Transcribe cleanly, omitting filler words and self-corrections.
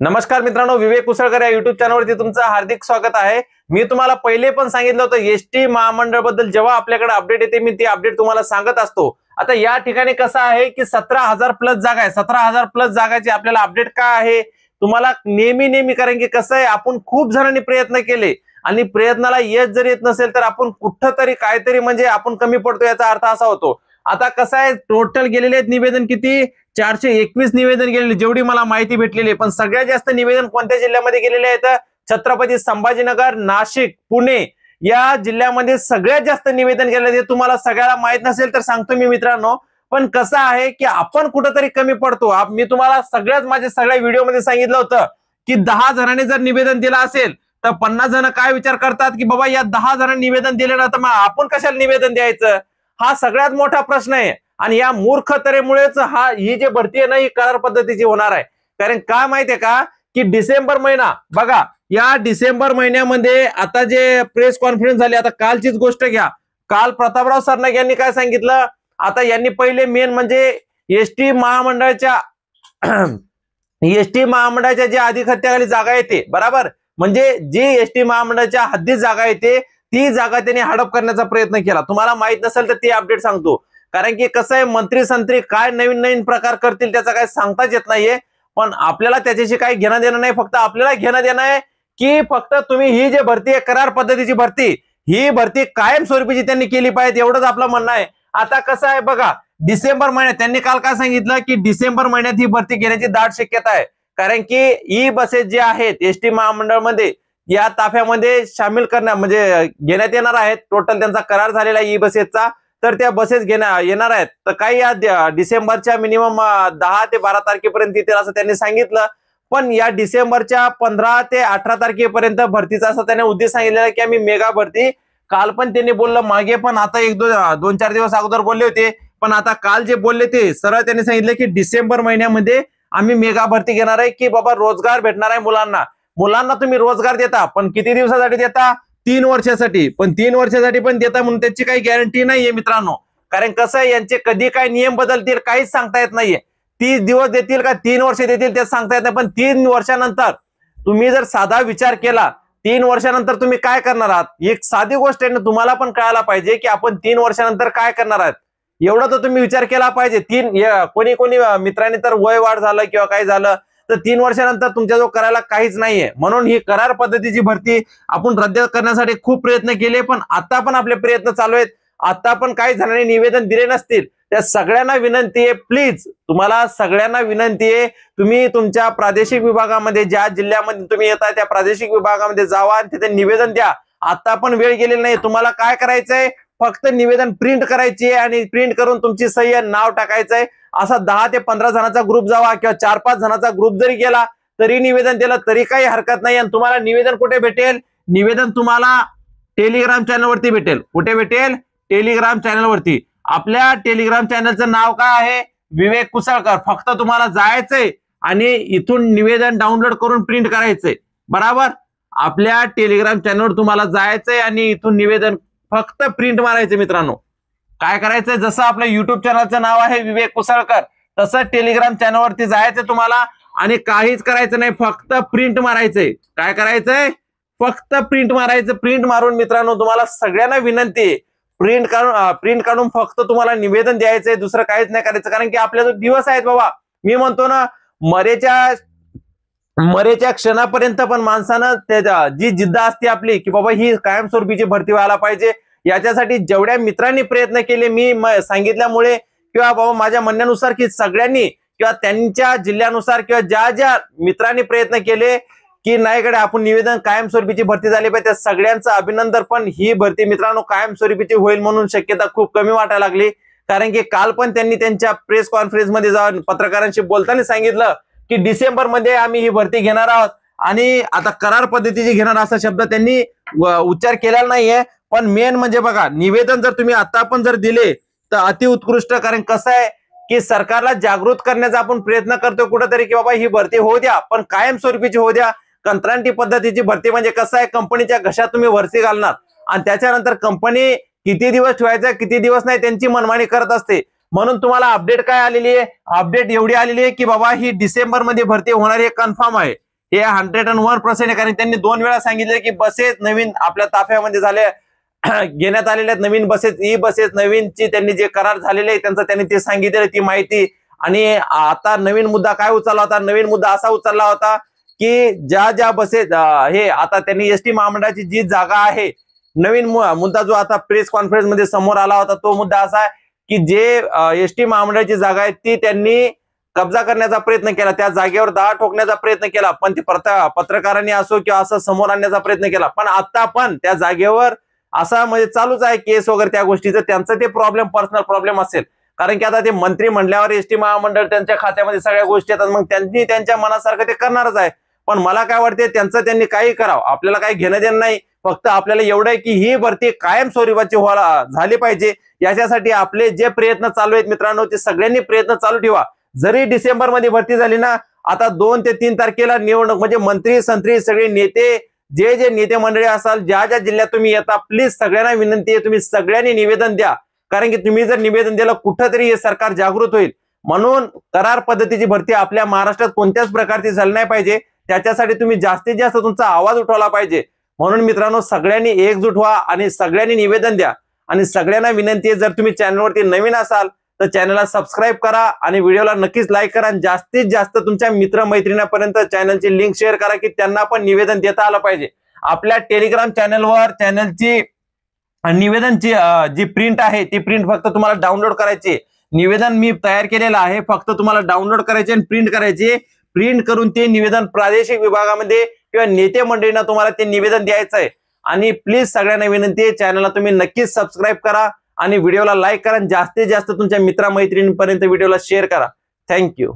नमस्कार मित्रांनो, विवेक कुसळकर या युट्यूब चॅनलवरती तुमचं हार्दिक स्वागत आहे। मी तुम्हाला पहिले पण सांगितलं होतं एसटी महामंडळ बद्दल जेव्हा आपल्याकडे अपडेट येते मी ती अपडेट तुम्हाला सांगत असतो। आता या ठिकाणी कसं आहे की 17,000 प्लस जागा आहे। 17,000 प्लस जागाची आपल्याला अपडेट काय आहे तुम्हाला नेहमी कारण की कसं आहे आपण खूप जणांनी प्रयत्न केले आणि प्रयत्नाला यश जर येत नसेल तर आपण कुठंतरी काहीतरी म्हणजे आपण कमी पडतो याचा अर्थ असा होतो। आता कसं आहे टोटल गेलेले आहेत निवेदन किती 421 निवेदन गेलेले जेवढी मला माहिती भेटलेली, पण सगळ्यात जास्त निवेदन कोणत्या जिल्ह्यामध्ये गेलेले आहेत? छत्रपती संभाजीनगर, नाशिक, पुणे या जिल्ह्यामध्ये सगळ्यात जास्त निवेदन गेलेले। हे तुम्हाला सगळ्याला माहित नसेल तर सांगतो मी मित्रांनो, पण कसं आहे की आपण कुठेतरी कमी पडतो। मी तुम्हाला माझ्या सगळ्या व्हिडिओमध्ये सांगितलं होतं की 10 जणांनी जर निवेदन दिलं असेल तर 50 जण काय विचार करतात की बाबा या 10 जणांनी निवेदन दिले ना तर मग आपण कशाला निवेदन द्यायचं, हा सगळ्यात मोठा प्रश्न आहे। आणि या मूर्खतेमुळेच ही जी भरती आहे ना ही करार पद्धतीची होणार आहे। कारण काय माहितीये का की डिसेंबर महिना बघा, या डिसेंबर महिन्यामध्ये आता जे प्रेस कॉन्फरन्स झाली, आता कालचीच गोष्ट घ्या, काल प्रतापराव सरनाईक यांनी काय सांगितलं, आता यांनी पहिले मेन म्हणजे एसटी महामंडळाच्या जे अधिखत्याखाली जागा येते बरोबर, म्हणजे जी एसटी महामंडळाच्या हद्दीत जागा येते ती जागा त्यांनी हडप करण्याचा प्रयत्न केला। तुम्हाला माहित नसेल तर ती अपडेट सांगतो, कारण की कसं आहे मंत्री संत्री काय नवीन प्रकार करतील त्याचा काय सांगताच येत नाहीये। पण आपल्याला त्याच्याशी काही घेणं देणं नाही, फक्त आपल्याला घेणं देणं आहे की फक्त तुम्ही ही जी भरती आहे करार पद्धतीची भरती, ही भरती कायमस्वरूपीची त्यांनी केली पाहिजे एवढंच आपलं म्हणणं आहे। आता कसं आहे बघा, डिसेंबर महिन्यात त्यांनी काल काय सांगितलं की डिसेंबर महिन्यात ही भरती घेण्याची दाट शक्यता आहे, कारण की ई बसेस जे आहेत एसटी महामंडळामध्ये या ताफ्यामध्ये सामील करण्या म्हणजे घेण्यात येणार आहेत। टोटल त्यांचा करार झालेला आहे ई बसेसचा, तर त्या बसेस येणार आहेत तर काही या डिसेंबरच्या मिनिमम 10 ते 12 तारखेपर्यंत येतील असं त्यांनी सांगितलं। पण या डिसेंबरच्या 15 ते 18 तारखेपर्यंत भरतीचा असं त्याने उद्देश सांगितलेला की आम्ही मेगा भरती, काल पण त्यांनी बोललं मागे पण आता दोन चार दिवस अगोदर बोलले होते, पण आता काल जे बोलले ते सरळ त्यांनी सांगितलं की डिसेंबर महिन्यामध्ये आम्ही मेगा भरती घेणार आहे की बाबा रोजगार भेटणार आहे मुलांना तुम्ही रोजगार देता, पण किती दिवसासाठी देता? 3 वर्षासाठी, पण 3 वर्षासाठी पण देता म्हणून त्याची काही गॅरंटी नाहीये मित्रांनो। कारण कसं आहे यांचे कधी काय नियम बदलतील काहीच सांगता येत नाहीये। 30 दिवस देतील का 3 वर्ष देतील ते सांगता येत नाही, पण 3 वर्षानंतर तुम्ही जर साधा विचार केला 3 वर्षानंतर तुम्ही काय करणार आहात, एक साधी गोष्ट आहे ना, तुम्हाला पण कळायला पाहिजे की आपण 3 वर्षानंतर काय करणार आहात एवढं तर तुम्ही विचार केला पाहिजे। कोणी मित्रांनी तर वय वाढ झालं किंवा काय झालं तर 3 वर्षानंतर तुमच्याजवळ करायला काहीच नाहीये, म्हणून ही करार पद्धतीची भरती आपण रद्द करण्यासाठी खूप प्रयत्न केले, पण आता पण आपले प्रयत्न चालू आहेत। आता पण काही जणांनी निवेदन दिले नसतील त्या सगळ्यांना विनंती आहे, प्लीज तुम्हाला सगळ्यांना विनंती आहे, तुम्ही तुमच्या प्रादेशिक विभागामध्ये ज्या जिल्ह्यामध्ये तुम्ही येता त्या प्रादेशिक विभागामध्ये जावा आणि तिथे निवेदन द्या। आता पण वेळ गेलेली नाही, तुम्हाला काय करायचंय फक्त निवेदन प्रिंट करायची आहे आणि प्रिंट करून तुमची सही नाव टाकायचंय। असा 10 ते 15 जणांचा ग्रुप जावा किंवा 4-5 जणांचा ग्रुप जरी गेला तरी निवेदन दिलं तरी काही हरकत नाही। आणि तुम्हाला निवेदन कुठे भेटेल? निवेदन तुम्हाला टेलिग्राम चॅनलवरती भेटेल। कुठे भेटेल? टेलिग्राम चॅनलवरती। आपल्या टेलिग्राम चॅनलचं नाव काय आहे? विवेक कुसळकर। फक्त तुम्हाला जायचंय आणि इथून निवेदन डाउनलोड करून प्रिंट करायचंय बरोबर। आपल्या टेलिग्राम चॅनलवर तुम्हाला जायचंय आणि इथून निवेदन फक्त प्रिंट मारायचं मित्रांनो। काय करायचंय, जसं आपलं युट्यूब चॅनलचं नाव आहे विवेक कुसळकर तसं टेलिग्राम चॅनलवरती जायचं तुम्हाला आणि काहीच करायचं नाही, फक्त प्रिंट मारायचंय। काय करायचंय? फक्त प्रिंट मारायचं। प्रिंट मारून मित्रांनो तुम्हाला सगळ्यांना विनंती आहे प्रिंट काढून फक्त तुम्हाला निवेदन द्यायचंय, दुसरं काहीच नाही करायचं। कारण की आपल्या जो दिवस आहेत बाबा, मी म्हणतो ना मरेच्या क्षणापर्यंत पण माणसानं जी जिद्द असते आपली की बाबा ही कायमस्वरूपीची भरती व्हायला पाहिजे, याच्यासाठी जेवढ्या मित्रांनी प्रयत्न केले मी सांगितल्यामुळे किंवा बाबा माझ्या म्हणण्यानुसार की सगळ्यांनी किंवा त्यांच्या जिल्ह्यानुसार किंवा ज्या मित्रांनी प्रयत्न केले की नाहीकडे आपण निवेदन कायमस्वरूपीची भरती झाली पाहिजे, त्या सगळ्यांचं अभिनंदन। पण ही भरती मित्रांनो कायमस्वरूपीची होईल म्हणून शक्यता खूप कमी वाटायला लागली, कारण की काल पण त्यांनी त्यांच्या प्रेस कॉन्फरन्स मध्ये जाऊन पत्रकारांशी बोलताना सांगितलं की डिसेंबर मध्ये आम्ही ही भरती घेणार आहोत आणि आता करार पद्धतीची घेणार असा शब्द त्यांनी उच्चार केलेला नाहीये। पण मेन म्हणजे बघा, निवेदन जर तुम्ही आता पण जर दिले तर अतिउत्कृष्ट। कारण कसं आहे की सरकारला जागृत करण्याचा आपण प्रयत्न करतो कुठेतरी की बाबा ही भरती होऊ द्या, पण कायमस्वरूपीची होऊ द्या। कंत्राटी पद्धतीची भरती म्हणजे कसं आहे, कंपनीच्या घशात तुम्ही वरती घालणार आणि त्याच्यानंतर कंपनी किती दिवस ठेवायचं किती दिवस नाही त्यांची मनमानी करत असते। म्हणून तुम्हाला अपडेट काय आलेली आहे? अपडेट एवढी आलेली आहे की बाबा ही डिसेंबर मध्ये भरती होणार हे कन्फर्म आहे। हे 101% आहे, कारण त्यांनी 2 वेळा सांगितले की बसेस नवीन आपल्या ताफ्यामध्ये झाले घेण्यात आलेल्या आहेत, नवीन बसेस, ई बसेस नवीनची त्यांनी जे करार झालेले आहे त्यांचं त्यांनी ते सांगितलेलं ती माहिती. आणि आता नवीन मुद्दा काय उचलला होता? नवीन मुद्दा असा उचलला होता की ज्या बसेस हे आता त्यांनी एसटी महामंडळाची जी जागा आहे, नवीन मुद्दा जो आता प्रेस कॉन्फरन्स मध्ये समोर आला होता तो मुद्दा असा आहे की जे एसटी महामंडळाची जागा आहे ती त्यांनी कब्जा करण्याचा प्रयत्न केला, त्या जागेवर दाळ ठोकण्याचा प्रयत्न केला, पण ते पत्रकारांनी असो किंवा असं समोर आणण्याचा प्रयत्न केला. पण आता पण त्या जागेवर असा म्हणजे चालूच आहे केस वगैरे त्या गोष्टीचं, त्यांचं ते प्रॉब्लेम पर्सनल प्रॉब्लेम असेल. कारण की आता ते मंत्री म्हणल्यावर एसटी महामंडळ त्यांच्या खात्यामध्ये सगळ्या गोष्टी येतात, मग त्यांनी त्यांच्या मनासारखं ते करणारच आहे. पण मला काय वाटते त्यांचं त्यांनी काही करावं, आपल्याला काही घेणं देणं नाही. फक्त आपल्याला एवढं आहे की ही भरती कायम स्वरूपाची झाली पाहिजे. याच्यासाठी आपले जे प्रयत्न चालू आहेत मित्रांनो, ते सगळ्यांनी प्रयत्न चालू ठेवा. जरी डिसेंबर मध्ये भरती झाली ना, आता 2 ते 3 तारखेला निवडणूक, म्हणजे मंत्री संत्री सगळे नेते, जे नेते मंडळी असाल, ज्या जिल्ह्यात तुम्ही येता, प्लीज सगळ्यांना विनंती आहे तुम्ही सगळ्यांनी निवेदन द्या. कारण की तुम्ही जर निवेदन दिलं कुठंतरी हे सरकार जागृत होईल. म्हणून करार पद्धतीची भरती आपल्या महाराष्ट्रात कोणत्याच प्रकारची झाली नाही पाहिजे. त्याच्यासाठी तुम्ही जास्तीत जास्त तुमचा आवाज उठवला पाहिजे. म्हणून मित्रांनो सगळ्यांनी एकजूट व्हा आणि सगळ्यांनी निवेदन द्या. आणि सगळ्यांना विनंती आहे, जर तुम्ही चॅनलवरती नवीन असाल तर चॅनलला सबस्क्राईब करा आणि व्हिडिओला नक्कीच लाईक करा. आणि जास्तीत जास्त तुमच्या मित्रमैत्रिणींपर्यंत चॅनलची लिंक शेअर करा की त्यांना पण निवेदन देता आलं पाहिजे. आपल्या टेलिग्राम चॅनलवर चॅनलची निवेदनची जी प्रिंट आहे ती प्रिंट फक्त तुम्हाला डाउनलोड करायची. निवेदन मी तयार केलेलं आहे, फक्त तुम्हाला डाउनलोड करायचे आणि प्रिंट करायचे. प्रिंट करून ते निवेदन प्रादेशिक विभागामध्ये किंवा नेते मंडळींना तुम्हाला ते निवेदन द्यायचं आहे. आणि प्लीज सगळ्यांना विनंती आहे, चॅनलला तुम्ही नक्कीच सबस्क्राईब करा आणि व्हिडिओला लाईक करा. जास्तीत जास्त तुमच्या मित्रमैत्रिणींपर्यंत व्हिडिओला शेअर करा. थँक्यू.